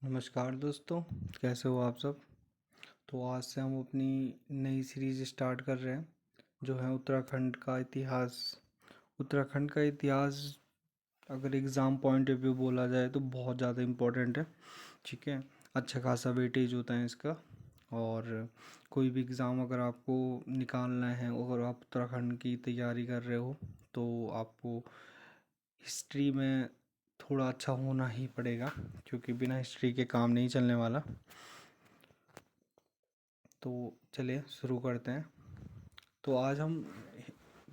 नमस्कार दोस्तों, कैसे हो आप सब। तो आज से हम अपनी नई सीरीज स्टार्ट कर रहे हैं जो है उत्तराखंड का इतिहास। उत्तराखंड का इतिहास अगर एग्ज़ाम पॉइंट ऑफ व्यू बोला जाए तो बहुत ज़्यादा इम्पोर्टेंट है। ठीक है, अच्छा खासा वेटेज होता है इसका। और कोई भी एग्ज़ाम अगर आपको निकालना है, अगर आप उत्तराखंड की तैयारी कर रहे हो तो आपको हिस्ट्री में थोड़ा अच्छा होना ही पड़ेगा, क्योंकि बिना हिस्ट्री के काम नहीं चलने वाला। तो चलिए शुरू करते हैं। तो आज हम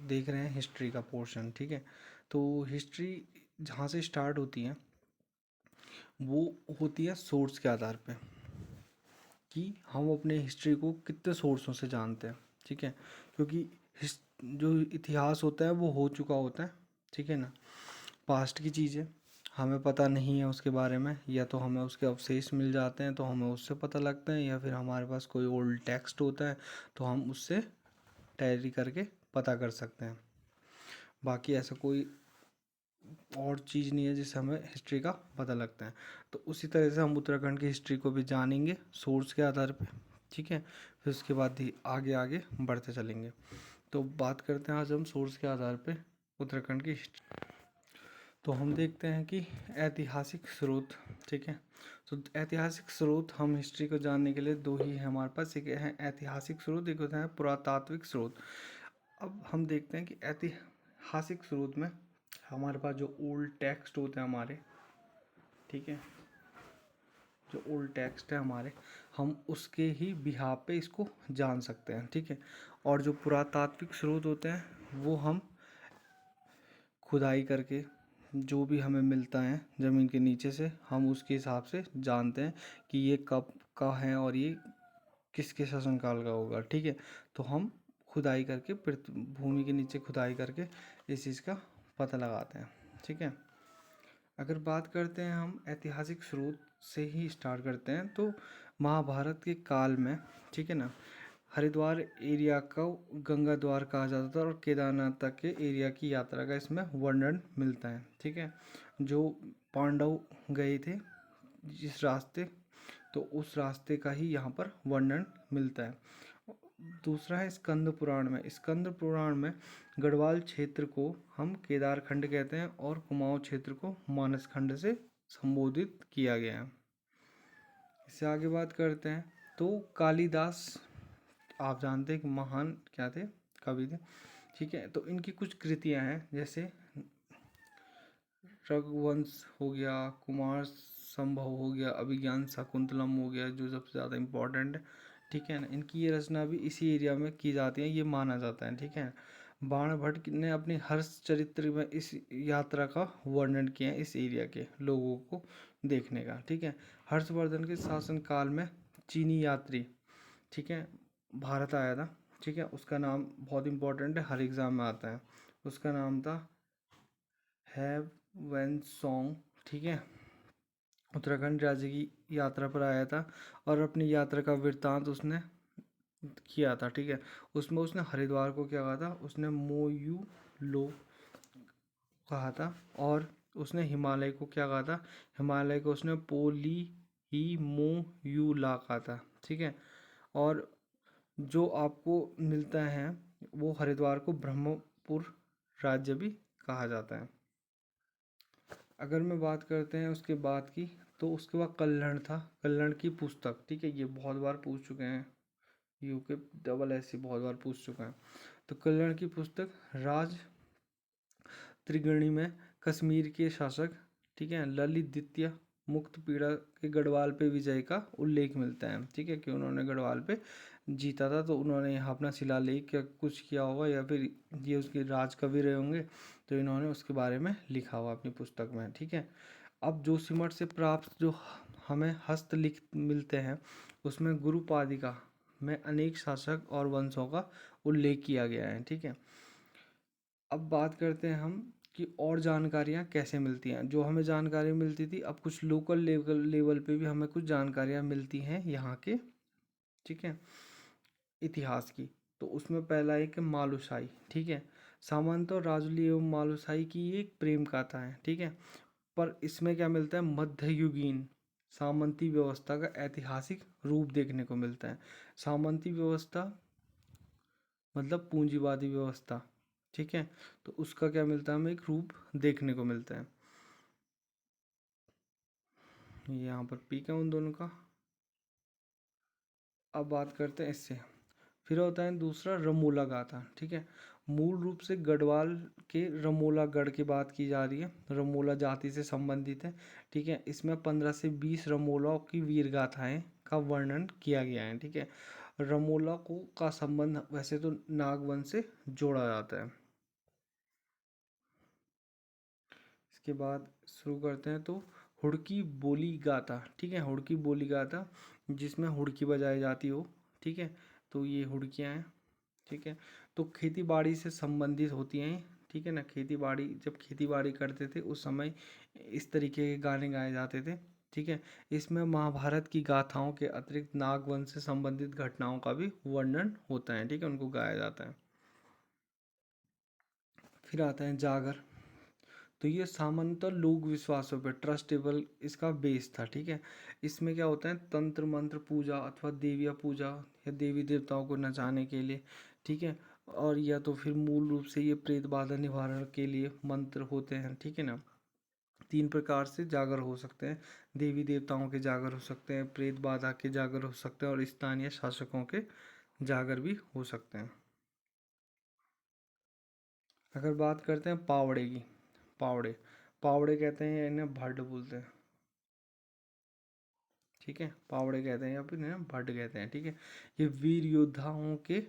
देख रहे हैं हिस्ट्री का पोर्शन। ठीक है, तो हिस्ट्री जहाँ से स्टार्ट होती है वो होती है सोर्स के आधार पे, कि हम अपने हिस्ट्री को कितने सोर्सों से जानते हैं। ठीक है, क्योंकि जो इतिहास होता है वो हो चुका होता है। ठीक है ना, पास्ट की चीज़ें हमें पता नहीं है उसके बारे में, या तो हमें उसके अवशेष मिल जाते हैं तो हमें उससे पता लगता है, या फिर हमारे पास कोई ओल्ड टेक्स्ट होता है तो हम उससे टैली करके पता कर सकते हैं। बाकी ऐसा कोई और चीज़ नहीं है जिससे हमें हिस्ट्री का पता लगता है। तो उसी तरह से हम उत्तराखंड की हिस्ट्री को भी जानेंगे सोर्स के आधार पे। ठीक है, फिर उसके बाद ही आगे आगे बढ़ते चलेंगे। तो बात करते हैं आज हम सोर्स के आधार पे उत्तराखंड की हिस्ट्री। तो हम देखते हैं कि ऐतिहासिक स्रोत। ठीक है, तो ऐतिहासिक स्रोत हम हिस्ट्री को जानने के लिए दो ही है हमारे पास। एक है ऐतिहासिक स्रोत, एक होता है पुरातात्विक स्रोत। अब हम देखते हैं कि ऐतिहासिक स्रोत में हमारे पास जो ओल्ड टेक्स्ट होते हैं हमारे, ठीक है, जो ओल्ड टेक्स्ट है हमारे, हम उसके ही बिहाफ पे इसको जान सकते हैं। ठीक है, और जो पुरातात्विक स्रोत होते हैं वो हम खुदाई करके जो भी हमें मिलता है ज़मीन के नीचे से, हम उसके हिसाब से जानते हैं कि ये कब का है और ये किसके शासनकाल का होगा। ठीक है, तो हम खुदाई करके भूमि के नीचे खुदाई करके इस चीज़ का पता लगाते हैं। ठीक है, अगर बात करते हैं हम ऐतिहासिक स्रोत से ही स्टार्ट करते हैं, तो महाभारत के काल में, ठीक है ना, हरिद्वार एरिया को गंगा द्वार कहा जाता था और केदारनाथ तक के एरिया की यात्रा का इसमें वर्णन मिलता है। ठीक है, जो पांडव गए थे जिस रास्ते, तो उस रास्ते का ही यहाँ पर वर्णन मिलता है। दूसरा है स्कंद पुराण में। स्कंद पुराण में गढ़वाल क्षेत्र को हम केदार खंड कहते हैं और कुमाऊं क्षेत्र को मानस खंड से संबोधित किया गया है। इससे आगे बात करते हैं तो कालिदास, आप जानते हैं कि महान क्या थे, कवि थे। ठीक है, तो इनकी कुछ कृतियां हैं, जैसे रघुवंश हो गया, कुमार संभव हो गया, अभिज्ञान शाकुंतलम हो गया जो सबसे ज़्यादा इम्पोर्टेंट है। ठीक है ना, इनकी ये रचना भी इसी एरिया में की जाती है, ये माना जाता है। ठीक है, बाण भट्ट ने अपने हर्ष चरित्र में इस यात्रा का वर्णन किया है, इस एरिया के लोगों को देखने का। ठीक है, हर्षवर्धन के शासनकाल में चीनी यात्री, ठीक है, भारत आया था। ठीक है, उसका नाम बहुत इम्पोर्टेंट है, हर एग्ज़ाम में आता है। उसका नाम था हैव वैन सॉन्ग। ठीक है, उत्तराखंड राज्य की यात्रा पर आया था और अपनी यात्रा का वृत्तांत उसने किया था। ठीक है, उसमें उसने हरिद्वार को क्या कहा था, उसने मोयू लो कहा था, और उसने हिमालय को क्या कहा था, हिमालय को उसने पोली ही मो यू ला कहा था। ठीक है, और जो आपको मिलता है वो हरिद्वार को ब्रह्मपुर राज्य भी कहा जाता है। अगर मैं बात करते हैं उसके बाद की, तो उसके बाद कल्हण था। कल्हण की पुस्तक, ठीक है, ये बहुत बार पूछ चुके हैं, यूके डबल एस बहुत बार पूछ चुका है। तो कल्हण की पुस्तक राज त्रिगर्णी में कश्मीर के शासक, ठीक है, ललित द्वितीय मुक्त पीड़ा के गढ़वाल पे विजय का उल्लेख मिलता है। ठीक है, कि उन्होंने गढ़वाल पे जीता था, तो उन्होंने यहाँ अपना शिलालेख या कुछ किया होगा, या फिर ये उसके राज कवि रहे होंगे, तो इन्होंने उसके बारे में लिखा हुआ अपनी पुस्तक में। ठीक है, अब जोशीमठ से प्राप्त जो हमें हस्तलिखित मिलते हैं उसमें गुरुपादिका में अनेक शासक और वंशों का उल्लेख किया गया है। ठीक है, अब बात करते हैं हम कि और जानकारियाँ कैसे मिलती हैं। जो हमें जानकारी मिलती थी, अब कुछ लोकल लेवल पे भी हमें कुछ जानकारियाँ मिलती हैं यहाँ के, ठीक है, इतिहास की। तो उसमें पहला एक मालुशाही। ठीक है, सामंत और राजुली एवं मालुशाही की एक प्रेम कथा है। ठीक है, पर इसमें क्या मिलता है, मध्ययुगीन सामंती व्यवस्था का ऐतिहासिक रूप देखने को मिलता है। सामंती व्यवस्था मतलब पूंजीवादी व्यवस्था, ठीक है, तो उसका क्या मिलता है हमें, एक रूप देखने को मिलता है। ये यहाँ पर पीक है उन दोनों का। अब बात करते हैं इससे, फिर होता है दूसरा रमोला गाथा, ठीक है। मूल रूप से गढ़वाल के रमोला गढ़ की बात की जा रही है, रमोला जाति से संबंधित है, ठीक है। इसमें 15 से 20 रमोलाओं की वीर गाथाएं का वर्णन किया गया है, ठीक है। रमोला को का संबंध वैसे तो नागवंश से जोड़ा जाता है। इसके बाद शुरू करते हैं तो हुड़की बोली गाथा, ठीक है, हुड़की बोली गाथा जिसमें हुड़की बजाई जाती हो, ठीक है। तो ये हुड़कियाँ हैं, ठीक है। तो खेती बाड़ी से संबंधित होती हैं, ठीक है ना। खेती बाड़ी, जब खेती बाड़ी करते थे उस समय इस तरीके के गाने गाए जाते थे, ठीक है। इसमें महाभारत की गाथाओं के अतिरिक्त नागवंश से संबंधित घटनाओं का भी वर्णन होता है, ठीक है, उनको गाया जाता है। फिर आता है जागर। तो ये सामान्यतः लोक विश्वासों पे ट्रस्टेबल इसका बेस था, ठीक है। इसमें क्या होता है, तंत्र मंत्र पूजा अथवा देविया पूजा या देवी देवताओं को नचाने के लिए, ठीक है। और या तो फिर मूल रूप से ये प्रेत बाधा निवारण के लिए मंत्र होते हैं, ठीक है ना। 3 प्रकार से जागर हो सकते हैं, देवी देवताओं के जागर हो सकते हैं, प्रेत बाधा के जागर हो सकते हैं और स्थानीय शासकों के जागर भी हो सकते हैं। अगर बात करते हैं पावड़े की, पावड़े, पावड़े कहते हैं या इन्हें भड्ड बोलते हैं, ठीक है। पावड़े कहते हैं या फिर इन्हें भड्ड कहते हैं, ठीक है। ये वीर योद्धाओं के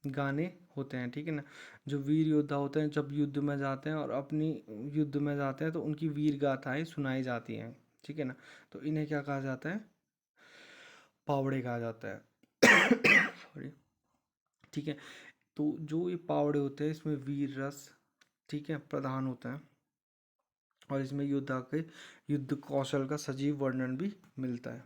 गाने होते हैं, ठीक है ना। जो वीर योद्धा होते हैं जब युद्ध में जाते हैं और अपनी युद्ध में जाते हैं तो उनकी वीर गाथाएं सुनाई जाती हैं, ठीक है ना। तो इन्हें क्या कहा जाता है, पावड़े कहा जाता है। सॉरी, ठीक है। तो जो ये पावड़े होते हैं इसमें वीर रस, ठीक है, प्रधान होता है और इसमें योद्धा के युद्ध कौशल का सजीव वर्णन भी मिलता है।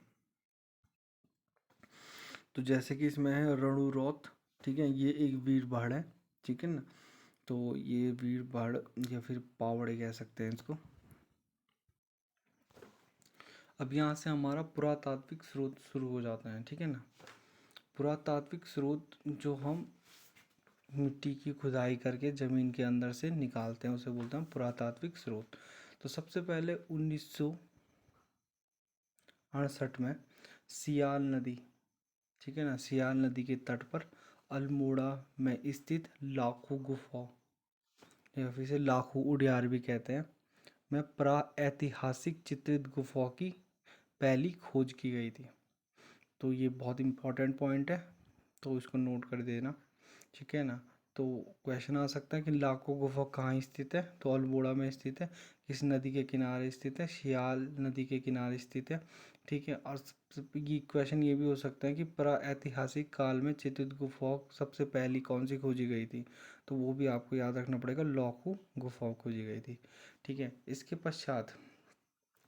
तो जैसे कि इसमें है रणुरौत, ठीक है, ये एक वीर बाड़ है, ठीक है ना। तो ये वीर बाड़ या फिर पावड़े कह सकते हैं इसको। अब यहाँ से हमारा पुरातात्विक स्रोत शुरू हो जाता है, ठीक है ना। पुरातात्विक स्रोत जो हम मिट्टी की खुदाई करके ज़मीन के अंदर से निकालते हैं उसे बोलते हैं पुरातात्विक स्रोत। तो सबसे पहले 1968 में सियाल नदी, ठीक है ना, सियाल नदी के तट पर अल्मोड़ा में स्थित लाखों गुफा या फिर इसे लाखों उडियार भी कहते हैं में प्राऐतिहासिक चित्रित गुफाओं की पहली खोज की गई थी। तो ये बहुत इंपॉर्टेंट पॉइंट है, तो इसको नोट कर देना, ठीक है ना। तो क्वेश्चन आ सकता है कि लाखों गुफा कहाँ स्थित है, तो अल्मोड़ा में स्थित है, किस नदी के किनारे स्थित है, सियाल नदी के किनारे स्थित है, ठीक है। और ये क्वेश्चन ये भी हो सकता है कि प्राऐतिहासिक काल में चित्रित गुफाओं सबसे पहली कौन सी खोजी गई थी, तो वो भी आपको याद रखना पड़ेगा, लाखों गुफाओं खोजी गई थी, ठीक है। इसके पश्चात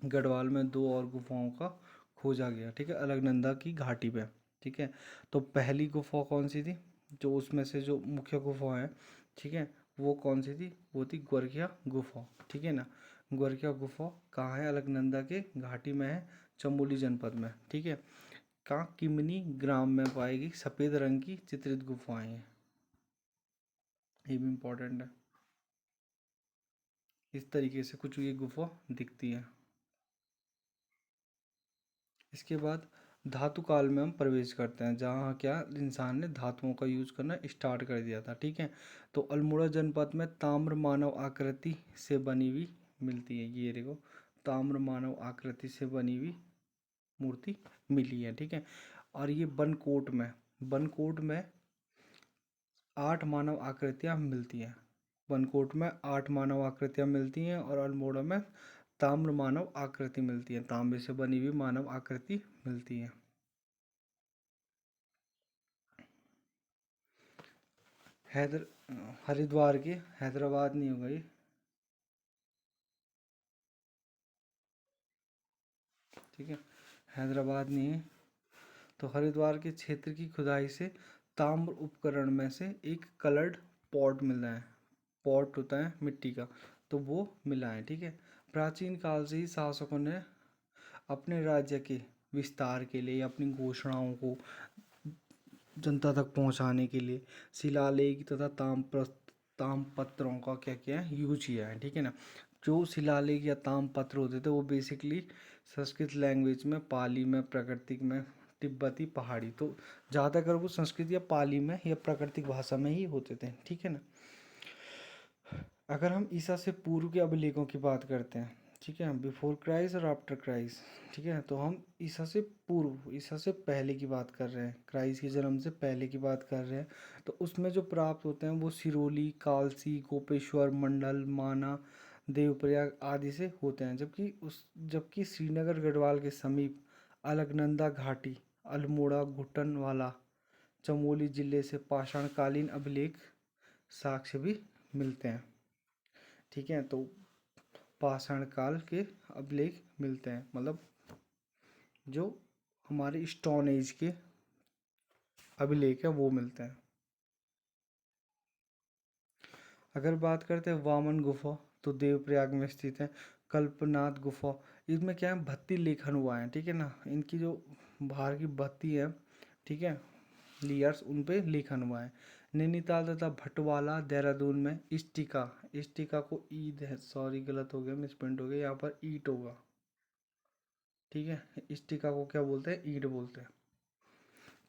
गढ़वाल में 2 और गुफाओं का खोजा गया, ठीक है, अलकनंदा की घाटी पे, ठीक है। तो पहली गुफा कौन सी थी, जो उसमें से जो मुख्य गुफा है, ठीक है, वो कौन सी थी, वो थी गोरखिया गुफा, ठीक है ना। गोरखिया गुफा कहाँ है, अलकनंदा के घाटी में है, चमोली जनपद में, ठीक है। कहाँ, किमनी ग्राम में पाएगी सफ़ेद रंग की चित्रित गुफाएं हैं, ये भी इम्पोर्टेंट है। इस तरीके से कुछ ये गुफा दिखती है। इसके बाद धातु काल में हम प्रवेश करते हैं, जहाँ क्या इंसान ने धातुओं का यूज करना स्टार्ट कर दिया था, ठीक है। तो अल्मोड़ा जनपद में ताम्र मानव आकृति से बनी हुई मिलती है, ये देखो, ताम्र मानव आकृति से बनी हुई मूर्ति मिली है, ठीक है। और ये बनकोट में 8 मानव आकृतियाँ मिलती हैं, बनकोट में 8 मानव आकृतियाँ मिलती हैं और अल्मोड़ा में ताम्र मानव आकृति मिलती है, तांबे से बनी हुई मानव आकृति मिलती है। हैदर हरिद्वार की, हैदराबाद नहीं हो गई, ठीक है, हैदराबाद नहीं है। तो हरिद्वार के क्षेत्र की खुदाई से ताम्र उपकरण में से एक कलर्ड पॉट मिला है, पॉट होता है मिट्टी का, तो वो मिला है, ठीक है। प्राचीन काल से ही शासकों ने अपने राज्य के विस्तार के लिए या अपनी घोषणाओं को जनता तक पहुंचाने के लिए शिलालेख तथा तामपत्रों का क्या किया है, यूज किया है। ठीक है ना। जो शिलालेख या तामपत्र होते थे वो बेसिकली संस्कृत लैंग्वेज में, पाली में, प्राकृतिक में, तिब्बती, पहाड़ी, तो ज़्यादातर वो संस्कृत या पाली में या प्राकृतिक भाषा में ही होते थे। ठीक है ना। अगर हम ईसा से पूर्व के अभिलेखों की बात करते हैं, ठीक है, बिफोर क्राइस्ट और आफ्टर क्राइस्ट, ठीक है, तो हम ईसा से पूर्व, ईसा से पहले की बात कर रहे हैं, क्राइस्ट के जन्म से पहले की बात कर रहे हैं। तो उसमें जो प्राप्त होते हैं वो सिरोली, कालसी, गोपेश्वर, मंडल, माना, देवप्रयाग आदि से होते हैं। जबकि श्रीनगर गढ़वाल के समीप अलकनंदा घाटी, अल्मोड़ा, घुटनवाला, चमोली जिले से पाषाणकालीन अभिलेख साक्ष्य भी मिलते हैं। ठीक है, तो पाषाण काल के अभिलेख मिलते हैं, मतलब जो हमारे स्टोन एज के अभिलेख है वो मिलते हैं। अगर बात करते हैं वामन गुफा, तो देवप्रयाग में स्थित है। कल्पनाथ गुफा, इसमें क्या है, भित्ति लेखन हुआ है। ठीक है ना, इनकी जो बाहर की भित्ति है, ठीक है, लेयर्स, उन पे लेखन हुआ है। नैनीताल तथा भटवाला, देहरादून में इष्टिका, इष्टिका को ईद है, सॉरी गलत हो गया, मिसप्रिंट हो गया, यहाँ पर ईट होगा। ठीक है, इष्टिका को क्या बोलते हैं, ईंट बोलते हैं,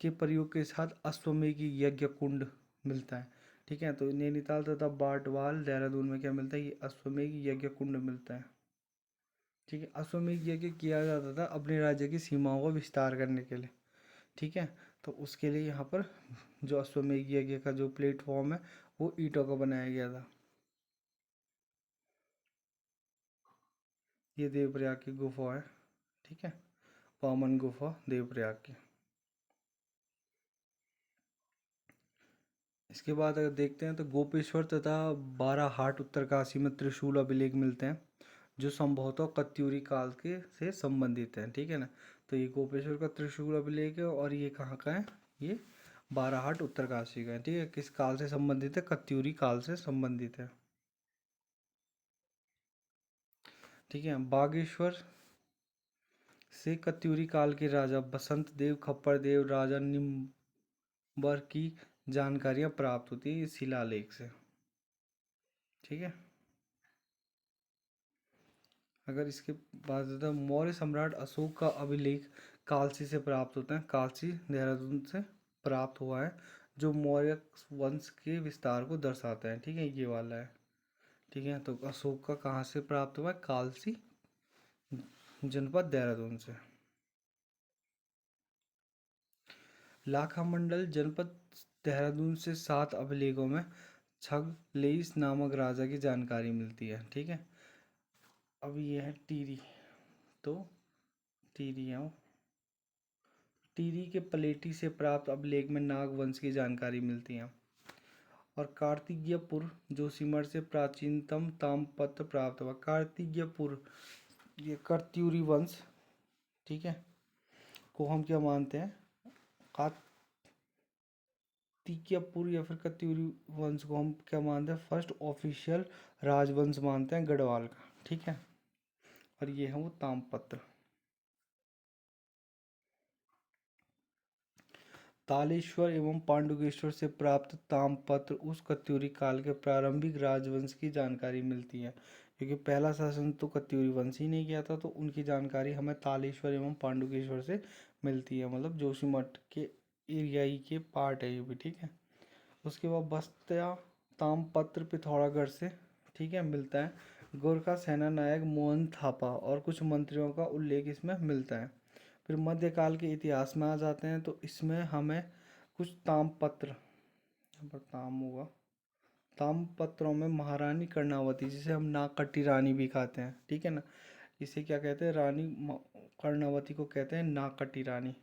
के प्रयोग के साथ अश्वमेध यज्ञ कुंड मिलता है। ठीक है, तो नैनीताल तथा बाटवाल, देहरादून में क्या मिलता है, ये अश्वमेध यज्ञ कुंड मिलता है। ठीक है, अश्वमेध यज्ञ किया जाता था अपने राज्य की सीमाओं का विस्तार करने के लिए। ठीक है, तो उसके लिए यहाँ पर जो अश्वमेध यज्ञ का जो प्लेटफॉर्म है वो ईंटों का बनाया गया था। ये देवप्रयाग की गुफा है। ठीक है, वामन गुफा देवप्रयाग की। इसके बाद अगर देखते हैं तो गोपेश्वर तथा बाराहाट उत्तरकाशी में त्रिशूल अभिलेख मिलते हैं, जो संभवतः कत्यूरी काल के से संबंधित हैं। ठीक है ना, तो ये गोपेश्वर का त्रिशूल अभिलेख है, और ये कहाँ का है, ये बाराहाट उत्तरकाशी का है। ठीक है, किस काल से संबंधित है, कत्यूरी काल से संबंधित है। ठीक है, बागेश्वर से कत्यूरी काल के राजा बसंत देव, खप्पर देव, राजा निम्बर की जानकारियां प्राप्त होती है इस शिलालेख से। ठीक है, अगर इसके बाद तो मौर्य सम्राट अशोक का अभिलेख कालसी से प्राप्त होता है, कालसी देहरादून से प्राप्त हुआ है, जो मौर्य वंश के विस्तार को दर्शाता है। ठीक है, ये वाला है। ठीक है, तो अशोक का कहाँ से प्राप्त हुआ है, कालसी जनपद देहरादून से। लाखा मंडल जनपद देहरादून से 7 अभिलेखों में छग लेइस नामक राजा की जानकारी मिलती है। ठीक है, अब ये है टीरी, तो टीरी है वो। टिहरी के पलेटी से प्राप्त अभिलेख में नाग वंश की जानकारी मिलती है। और कार्तिकेयपुर जोशीमठ से प्राचीनतम ताम्रपत्र प्राप्त हुआ। कार्तिकेयपुर, ये कर्त्यूरी वंश, ठीक है, को हम क्या मानते हैं, कार्तिकेयपुर या फिर कर्त्यूरी वंश को हम क्या मानते हैं, फर्स्ट ऑफिशियल राजवंश मानते हैं गढ़वाल का। ठीक है, और ये है वो ताम्रपत्र। तालेश्वर एवं पांडुकेश्वर से प्राप्त ताम्रपत्र उस कत्यूरी काल के प्रारंभिक राजवंश की जानकारी मिलती है, क्योंकि पहला शासन तो कत्यूरी वंश ही नहीं किया था, तो उनकी जानकारी हमें तालेश्वर एवं पांडुकेश्वर से मिलती है, मतलब जोशीमठ के एरिया ही के पार्ट है ये भी। ठीक है, उसके बाद बस्ता ताम्रपत्र पिथौरागढ़ से, ठीक है, मिलता है। गोरखा सेना नायक मोहन थापा और कुछ मंत्रियों का उल्लेख इसमें मिलता है। फिर मध्यकाल के इतिहास में आ जाते हैं, तो इसमें हमें कुछ ताम्रपत्र, यहाँ पर ताम होगा, ताम्रपत्रों में महारानी कर्णावती, जिसे हम नागकटी रानी भी कहते हैं, ठीक है ना, इसे क्या कहते हैं, कर्णावती को कहते हैं नागकटी रानी।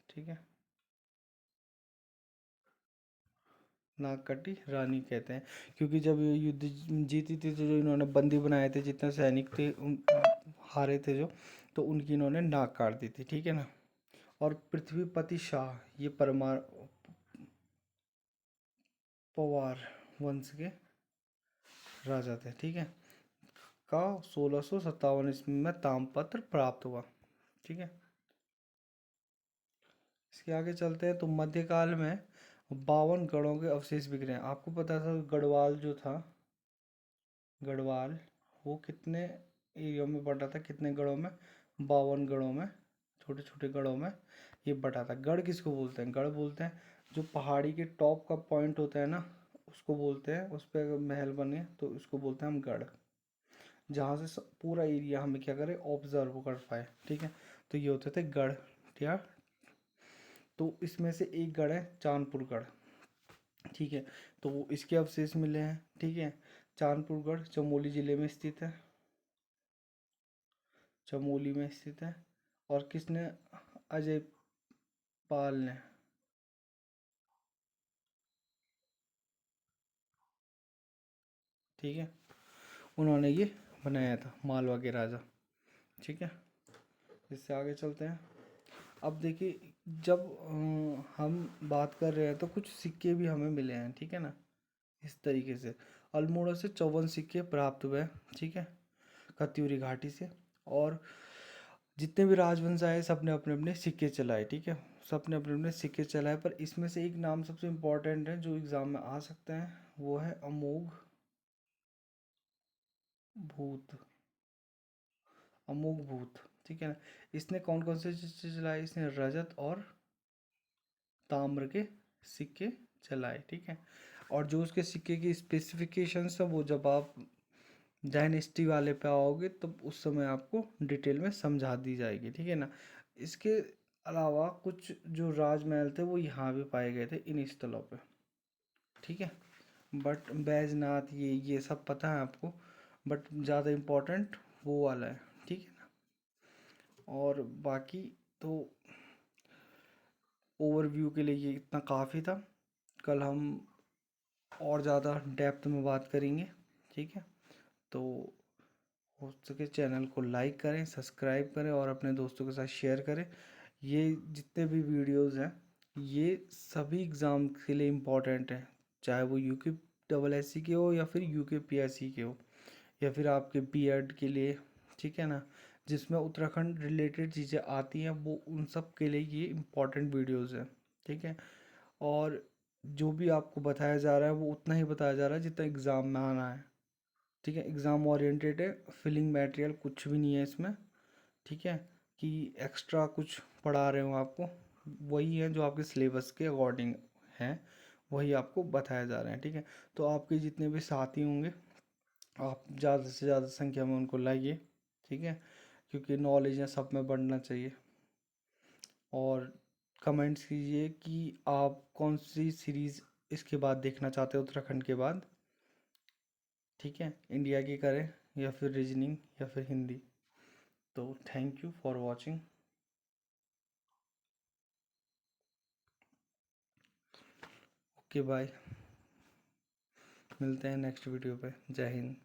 ठीक है, नागकटी रानी कहते हैं, क्योंकि जब ये युद्ध जीती थी तो जो इन्होंने बंदी बनाए थे, जितने सैनिक थे उन हारे थे जो, तो उनकी इन्होंने नाक काट दी थी। ठीक है ना। और पृथ्वीपति शाह, ये परमार पवार वंश के राजा थे। ठीक है, का 1657 ईस्वी में ताम्रपत्र प्राप्त हुआ। ठीक है, इसके आगे चलते हैं। तो मध्यकाल में 52 गढ़ों के अवशेष बिखरे हैं। आपको पता था गढ़वाल जो था, गढ़वाल, वो कितने एरिया में बटा था, कितने गढ़ों में? 52 गढ़ों में, छोटे छोटे गढ़ों में ये बटा था। गढ़ किसको बोलते हैं? गढ़ बोलते हैं जो पहाड़ी के टॉप का पॉइंट होता है ना, उसको बोलते हैं। उस पर अगर महल बने तो उसको बोलते हैं हम गढ़, जहाँ से पूरा एरिया हमें क्या करे, ऑब्जर्व कर पाए। ठीक है, तो ये होते थे गढ़। क्या? तो इसमें से एक गढ़ है चांदपुर गढ़। ठीक है, तो इसके अवशेष मिले हैं। ठीक है, चांदपुर गढ़ चमोली जिले में स्थित है, चमोली में स्थित है। और किसने? अजय पाल ने। ठीक है, उन्होंने ये बनाया था, मालवा के राजा। ठीक है, इससे आगे चलते हैं। अब देखिए, जब हम बात कर रहे हैं तो कुछ सिक्के भी हमें मिले हैं। ठीक है ना, इस तरीके से अल्मोड़ा से 54 सिक्के प्राप्त हुए। ठीक है, कत्यूरी घाटी से। और जितने भी राजवंश आए सब ने अपने अपने सिक्के चलाए। ठीक है, सब ने अपने अपने सिक्के चलाए, पर इसमें से एक नाम सबसे इम्पोर्टेंट है जो एग्ज़ाम में आ सकते हैं, वो है अमोघ भूत। अमोघ भूत। ठीक है ना, इसने कौन कौन से सिक्के चलाए? इसने रजत और ताम्र के सिक्के चलाए। ठीक है, और जो उसके सिक्के की स्पेसिफिकेशंस है वो जब आप डायनेस्टी वाले पे आओगे तो उस समय आपको डिटेल में समझा दी जाएगी। ठीक है ना, इसके अलावा कुछ जो राजमहल थे वो यहाँ भी पाए गए थे इन स्थलों पे। ठीक है, बट बैजनाथ ये सब पता है आपको, बट ज़्यादा इम्पोर्टेंट वो वाला है। ठीक है ना, और बाकी तो ओवरव्यू के लिए ये इतना काफ़ी था। कल हम और ज़्यादा डेप्थ में बात करेंगे। ठीक है, तो हो सके चैनल को लाइक करें, सब्सक्राइब करें और अपने दोस्तों के साथ शेयर करें। ये जितने भी वीडियोस हैं ये सभी एग्ज़ाम के लिए इम्पोर्टेंट हैं, चाहे वो यूके डबल एस सी के हो या फिर यूके पी एस सी के हो या फिर आपके बीएड के लिए। ठीक है ना, जिसमें उत्तराखंड रिलेटेड चीज़ें आती हैं वो उन सब के लिए ये इम्पोर्टेंट वीडियोस हैं। ठीक है, और जो भी आपको बताया जा रहा है वो उतना ही बताया जा रहा है जितना एग्ज़ाम में आना है। ठीक है, एग्ज़ाम ओरिएंटेड है, फिलिंग मटेरियल कुछ भी नहीं है इसमें। ठीक है, कि एक्स्ट्रा कुछ पढ़ा रहे हो आपको, वही है जो आपके सिलेबस के अकॉर्डिंग है, वही आपको बताया जा रहा है। ठीक है, तो आपके जितने भी साथी होंगे आप ज़्यादा से ज़्यादा संख्या में उनको लाइए। ठीक है, क्योंकि नॉलेज है सब में बढ़ना चाहिए। और कमेंट्स कीजिए कि आप कौन सी सीरीज़ इसके बाद देखना चाहते हो उत्तराखंड के बाद। ठीक है, इंडिया की करें या फिर रीजनिंग या फिर हिंदी। तो thank you for watching. Okay bye, मिलते हैं नेक्स्ट वीडियो पे। जय हिंद।